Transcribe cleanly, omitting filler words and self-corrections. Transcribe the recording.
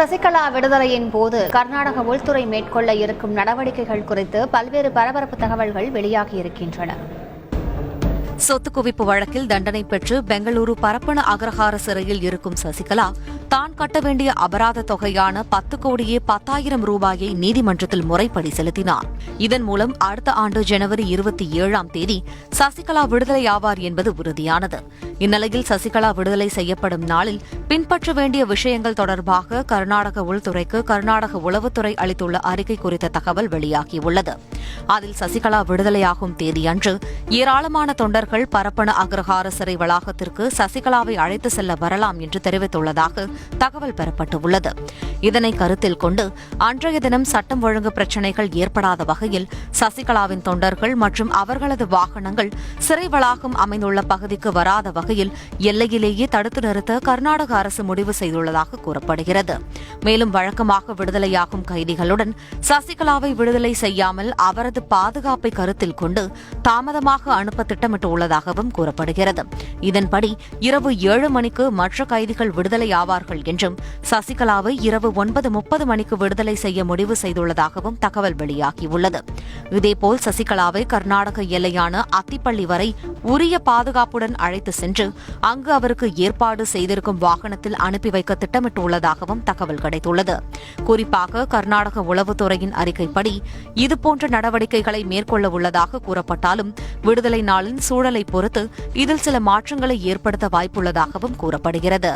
சசிகலா விடுதலையின் போது கர்நாடக உள்துறை மேற்கொள்ள இருக்கும் நடவடிக்கைகள் குறித்து பல்வேறு பரபரப்பு தகவல்கள் வெளியாகியிருக்கின்றன. சொத்து குவிப்பு வழக்கில் தண்டனை பெற்று பெங்களூரு பரப்பன அக்ரஹார சிறையில் இருக்கும் சசிகலா தான் கட்ட வேண்டிய அபராத தொகையான 10 கோடியே 10,000 ரூபாயை நீதிமன்றத்தில் முறைப்படி செலுத்தினார். இதன் மூலம் அடுத்த ஆண்டு ஜனவரி 27ஆம் தேதி சசிகலா விடுதலையாவார் என்பது உறுதியானது. இந்நிலையில் சசிகலா விடுதலை செய்யப்படும் நாளில் பின்பற்ற வேண்டிய விஷயங்கள் தொடர்பாக கர்நாடக உள்துறைக்கு கர்நாடக உளவுத்துறை அளித்துள்ள அறிக்கை குறித்த தகவல் வெளியாகியுள்ளது. அதில் சசிகலா விடுதலையாகும் தேதியன்று ஏராளமான தொண்டர்கள் பரப்பன அக்ரஹார சிறை வளாகத்திற்கு சசிகலாவை அழைத்து செல்ல வரலாம் என்று தெரிவித்துள்ளதாக தகவல் பெறப்பட்டுள்ளது. இதனை கருத்தில் கொண்டு அன்றைய தினம் சட்டம் ஒழுங்கு பிரச்சினைகள் ஏற்படாத வகையில் சசிகலாவின் தொண்டர்கள் மற்றும் அவர்களது வாகனங்கள் சிறை வளாகம் அமைந்துள்ள பகுதிக்கு வராத வகையில் எல்லையிலேயே தடுத்து நிறுத்த கர்நாடக அரசு முடிவு செய்துள்ளதாக கூறப்படுகிறது. மேலும் வழக்கமாக விடுதலையாகும் கைதிகளுடன் சசிகலாவை விடுதலை செய்யாமல் அவரது பாதுகாப்பை கருத்தில் கொண்டு தாமதமாக அனுப்ப திட்டமிட்டுள்ளதாகவும் கூறப்படுகிறது. இதன்படி இரவு 7 மணிக்கு மற்ற கைதிகள் விடுதலை ஆவார்கள் என்றும் சசிகலாவை இரவு 9:30 மணிக்கு விடுதலை செய்ய முடிவு செய்துள்ளதாகவும் தகவல் வெளியாகியுள்ளது. இதேபோல் சசிகலாவை கர்நாடக எல்லையான அத்திப்பள்ளி வரை உரிய பாதுகாப்புடன் அழைத்து சென்று அங்கு அவருக்கு ஏற்பாடு செய்திருக்கும் வாகனத்தில் அனுப்பி வைக்க திட்டமிட்டுள்ளதாகவும் தகவல் கிடைத்துள்ளது. குறிப்பாக கர்நாடக உளவுத்துறையின் அறிக்கைப்படி இதுபோன்ற நடவடிக்கைகளை மேற்கொள்ள உள்ளதாக கூறப்பட்டாலும் விடுதலை நாளின் சூழலை பொறுத்து இதில் சில மாற்றங்களை ஏற்படுத்த வாய்ப்புள்ளதாகவும் கூறப்படுகிறது.